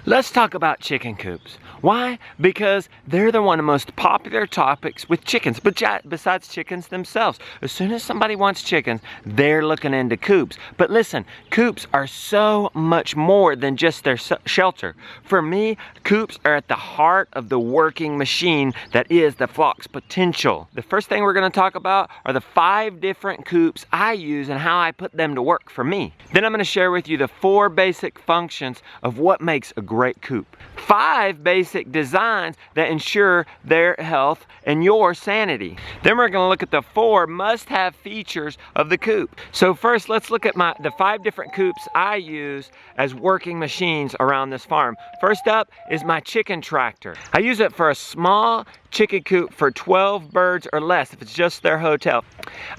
Let's talk about chicken coops. Why? Because they're one of the most popular topics with chickens, but besides chickens themselves. As soon as somebody wants chickens, they're looking into coops. But listen, coops are so much more than just their shelter. For me, coops are at the heart of the working machine that is the flock's potential. The first thing we're going to talk about are the 5 different coops I use and how I put them to work for me. Then I'm going to share with you the 4 basic functions of what makes a great coop. 5 basic designs that ensure their health and your sanity. Then we're going to look at the 4 must-have features of the coop. So first, let's look at the 5 different coops I use as working machines around this farm. First up is my chicken tractor. I use it for a small chicken coop for 12 birds or less if it's just their hotel.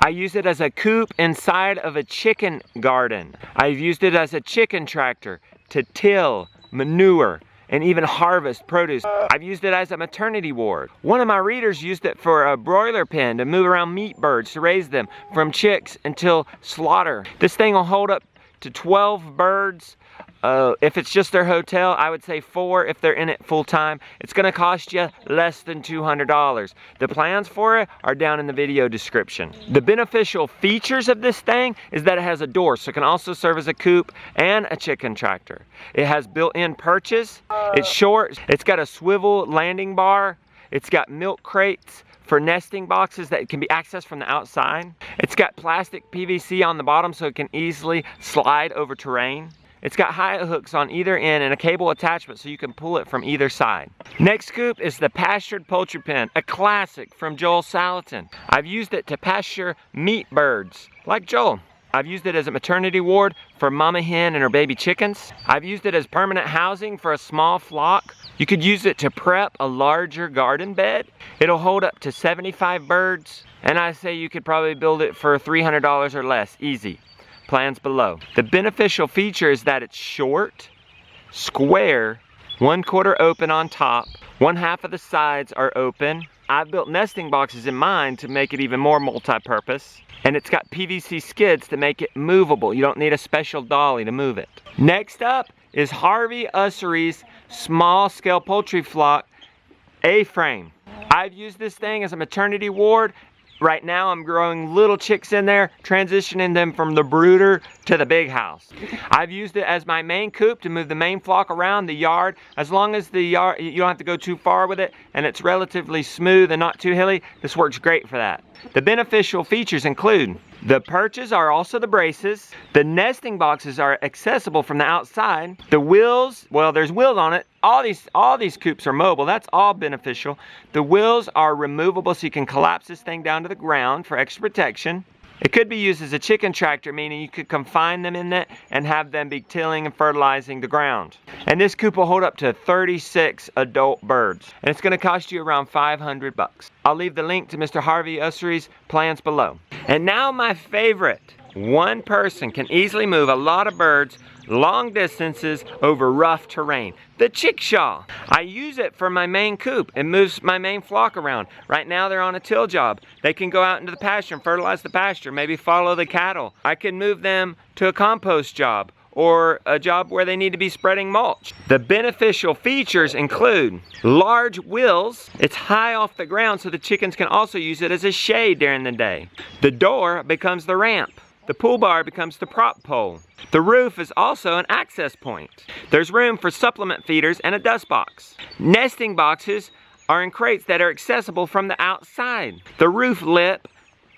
I use it as a coop inside of a chicken garden. I've used it as a chicken tractor to till, manure, and even harvest produce. I've used it as a maternity ward. One of my readers used it for a broiler pen to move around meat birds to raise them from chicks until slaughter. This thing will hold up to 12 birds. If it's just their hotel, I would say 4 if they're in it full time. It's gonna cost you less than $200. The plans for it are down in the video description. The beneficial features of this thing is that it has a door, so it can also serve as a coop and a chicken tractor. It has built-in perches, it's short, it's got a swivel landing bar, it's got milk crates for nesting boxes that can be accessed from the outside. It's got plastic PVC on the bottom so it can easily slide over terrain. It's got high hooks on either end and a cable attachment so you can pull it from either side. Next coop is the pastured poultry pen, a classic from Joel Salatin. I've used it to pasture meat birds, like Joel. I've used it as a maternity ward for mama hen and her baby chickens. I've used it as permanent housing for a small flock. You could use it to prep a larger garden bed. It'll hold up to 75 birds, and I say you could probably build it for $300 or less, easy. Plans below. The beneficial feature is that it's short, square, 1/4 open on top, 1/2 of the sides are open. I've built nesting boxes in mine to make it even more multi-purpose. And it's got PVC skids to make it movable. You don't need a special dolly to move it. Next up is Harveys small scale poultry flock A-frame. I've used this thing as a maternity ward. Right now I'm growing little chicks in there, transitioning them from the brooder to the big house. I've used it as my main coop to move the main flock around the yard. As long as the yard, you don't have to go too far with it and it's relatively smooth and not too hilly, this works great for that. The beneficial features include the perches are also the braces. The nesting boxes are accessible from the outside. The wheels, well, there's wheels on it. All these coops are mobile. That's all beneficial. The wheels are removable so you can collapse this thing down to the ground for extra protection. It could be used as a chicken tractor, meaning you could confine them in it and have them be tilling and fertilizing the ground. And this coop will hold up to 36 adult birds. And it's gonna cost you around $500. I'll leave the link to Mr. Harvey Ussery's plans below. And now my favorite. One person can easily move a lot of birds long distances over rough terrain. The chickshaw. I use it for my main coop. It moves my main flock around. Right now they're on a till job. They can go out into the pasture and fertilize the pasture, maybe follow the cattle. I can move them to a compost job or a job where they need to be spreading mulch. The beneficial features include large wheels. It's high off the ground so the chickens can also use it as a shade during the day. The door becomes the ramp. The pull bar becomes the prop pole. The roof is also an access point. There's room for supplement feeders and a dust box. Nesting boxes are in crates that are accessible from the outside. The roof lip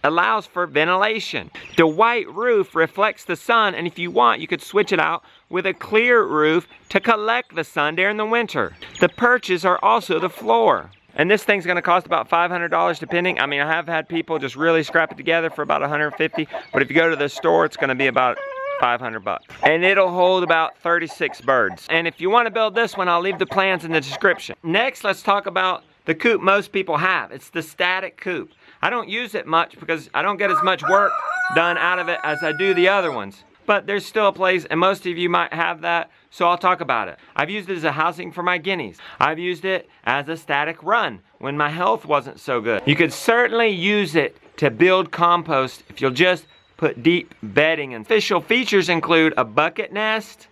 allows for ventilation. The white roof reflects the sun, and if you want, you could switch it out with a clear roof to collect the sun during the winter. The perches are also the floor. And this thing's gonna cost about $500 depending. I mean, I have had people just really scrap it together for about $150, but if you go to the store, it's gonna be about $500. And it'll hold about 36 birds. And if you wanna build this one, I'll leave the plans in the description. Next, let's talk about the coop most people have. It's the static coop. I don't use it much because I don't get as much work done out of it as I do the other ones. But there's still a place, and most of you might have that, so I'll talk about it. I've used it as a housing for my guineas. I've used it as a static run when my health wasn't so good. You could certainly use it to build compost if you'll just put deep bedding in. Official features include a bucket nest,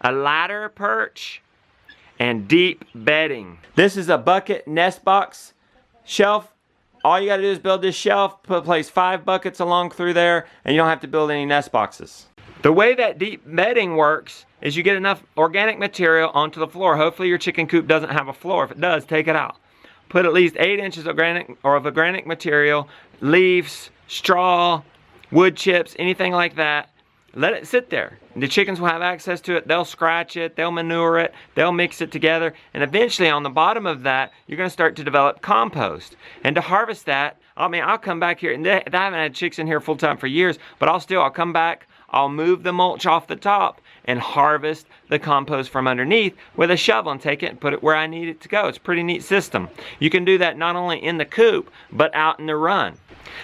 a ladder perch, and deep bedding. This is a bucket nest box shelf. All you gotta do is build this shelf, place 5 buckets along through there, and you don't have to build any nest boxes. The way that deep bedding works is you get enough organic material onto the floor. Hopefully your chicken coop doesn't have a floor. If it does, take it out. Put at least 8 inches of organic material, leaves, straw, wood chips, anything like that. Let it sit there. The chickens will have access to it. They'll scratch it, they'll manure it, they'll mix it together, and eventually on the bottom of that, you're gonna start to develop compost. And to harvest that, I mean, I'll come back here, and I haven't had chicks in here full time for years, but I'll come back, I'll move the mulch off the top and harvest the compost from underneath with a shovel and take it and put it where I need it to go. It's a pretty neat system. You can do that not only in the coop, but out in the run.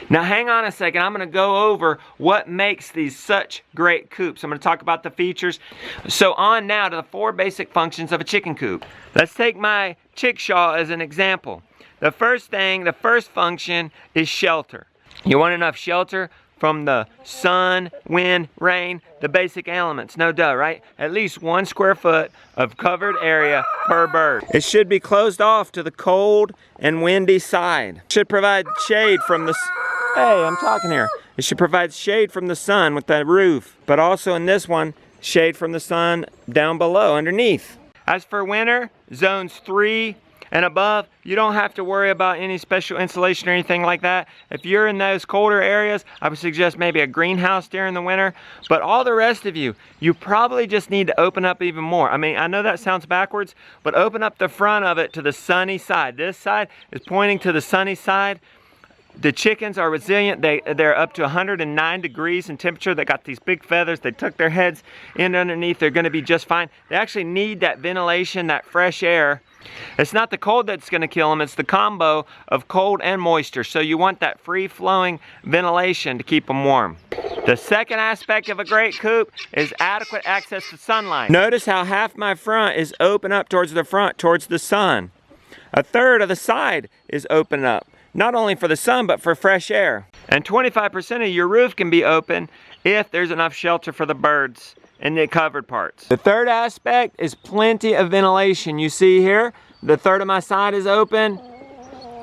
Now hang on a second, I'm gonna go over what makes these such great coops. I'm gonna talk about the features. So on now to the 4 basic functions of a chicken coop. Let's take my chickshaw as an example. The first function is shelter. You want enough shelter from the sun, wind, rain, the basic elements. No duh, right? At least 1 square foot of covered area per bird. It should be closed off to the cold and windy side. It should provide shade from the... Hey, I'm talking here. It should provide shade from the sun with that roof, but also in this one, shade from the sun down below, underneath. As for winter, zones 3 and above, you don't have to worry about any special insulation or anything like that. If you're in those colder areas, I would suggest maybe a greenhouse during the winter. But all the rest of you probably just need to open up even more. I mean, I know that sounds backwards, but open up the front of it to the sunny side. This side is pointing to the sunny side. The chickens are resilient. They're up to 109 degrees in temperature. They got these big feathers. They tuck their heads in underneath. They're gonna be just fine. They actually need that ventilation, that fresh air. It's not the cold that's gonna kill them, it's the combo of cold and moisture. So you want that free-flowing ventilation to keep them warm. The second aspect of a great coop is adequate access to sunlight. Notice how half my front is open up towards the front, towards the sun. A third of the side is open up, not only for the sun, but for fresh air. And 25% of your roof can be open if there's enough shelter for the birds in the covered parts. The third aspect is plenty of ventilation. You see here, the third of my side is open.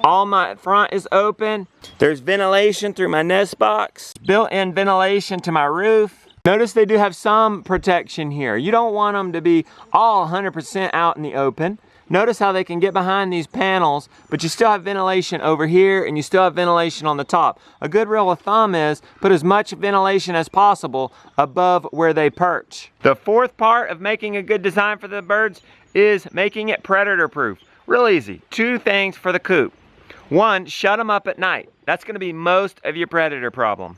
All my front is open. There's ventilation through my nest box. Built-in ventilation to my roof. Notice they do have some protection here. You don't want them to be all 100% out in the open. Notice how they can get behind these panels, but you still have ventilation over here and you still have ventilation on the top. A good rule of thumb is put as much ventilation as possible above where they perch. The fourth part of making a good design for the birds is making it predator proof. Real easy. 2 things for the coop. 1, shut them up at night. That's going to be most of your predator problem.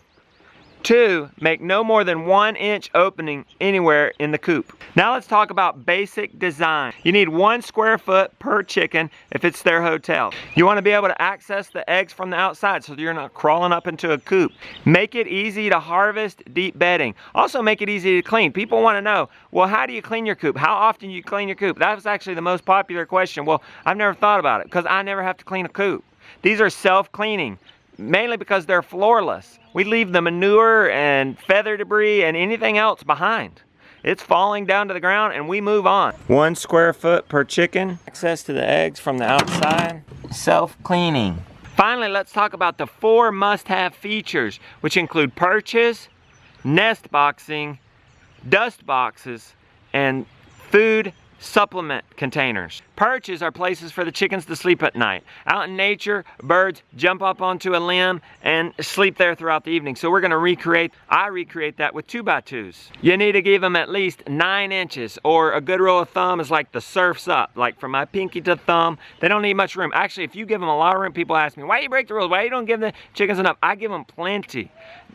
2, make no more than 1 inch opening anywhere in the coop. Now let's talk about basic design. You need 1 square foot per chicken if it's their hotel. You want to be able to access the eggs from the outside so you're not crawling up into a coop. Make it easy to harvest deep bedding. Also make it easy to clean. People want to know, well, how do you clean your coop? How often do you clean your coop? That was actually the most popular question. Well, I've never thought about it because I never have to clean a coop. These are self-cleaning, mainly because they're floorless. We leave the manure and feather debris and anything else behind. It's falling down to the ground and we move on. 1 square foot per chicken. Access to the eggs from the outside. Self-cleaning. Finally, let's talk about the 4 must-have features, which include perches, nest boxing, dust boxes, and food supplement containers. Perches are places for the chickens to sleep at night. Out in nature, birds jump up onto a limb and sleep there throughout the evening. So we're gonna recreate that with 2x2s. You need to give them at least 9 inches, or a good rule of thumb is like the surf's up, like from my pinky to thumb. They don't need much room. Actually, if you give them a lot of room, people ask me, why you break the rules? Why you don't give the chickens enough? I give them plenty.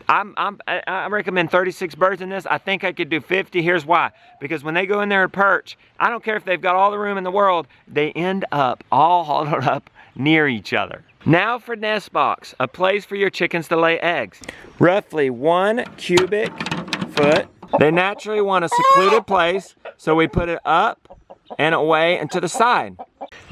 I recommend 36 birds in this. I think I could do 50. Here's why. Because when they go in there and perch, I don't care if they've got all the room in the world, they end up all huddled up near each other. Now for nest box, a place for your chickens to lay eggs. Roughly 1 cubic foot. They naturally want a secluded place, so we put it up and away and to the side.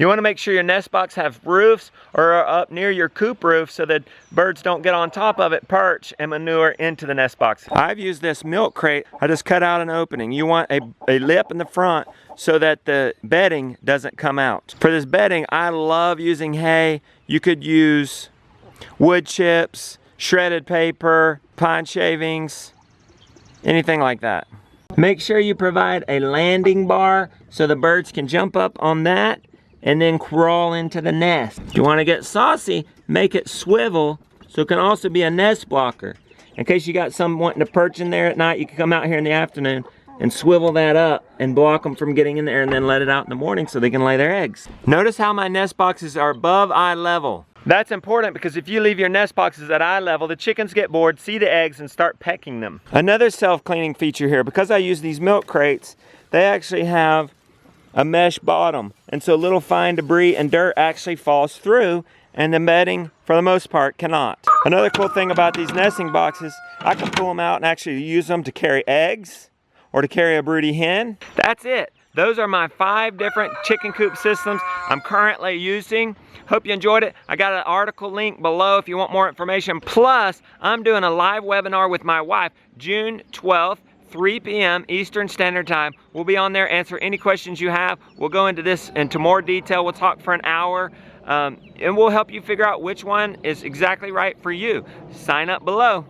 You want to make sure your nest box have roofs or are up near your coop roof so that birds don't get on top of it, perch, and manure into the nest box. I've used this milk crate. I just cut out an opening. You want a lip in the front so that the bedding doesn't come out. For this bedding, I love using hay. You could use wood chips, shredded paper, pine shavings, anything like that. Make sure you provide a landing bar so the birds can jump up on that and then crawl into the nest. If you want to get saucy, make it swivel so it can also be a nest blocker. In case you got some wanting to perch in there at night, you can come out here in the afternoon and swivel that up and block them from getting in there and then let it out in the morning so they can lay their eggs. Notice how my nest boxes are above eye level. That's important because if you leave your nest boxes at eye level, the chickens get bored, see the eggs, and start pecking them. Another self-cleaning feature here, because I use these milk crates, they actually have a mesh bottom, and so little fine debris and dirt actually falls through, and the bedding, for the most part, cannot. Another cool thing about these nesting boxes, I can pull them out and actually use them to carry eggs or to carry a broody hen. That's it. Those are my 5 different chicken coop systems I'm currently using. Hope you enjoyed it. I got an article link below if you want more information. Plus, I'm doing a live webinar with my wife, June 12th. 3 p.m. Eastern Standard Time. We'll be on there, answer any questions you have. We'll go into this into more detail. We'll talk for an hour, and we'll help you figure out which one is exactly right for you. Sign up below.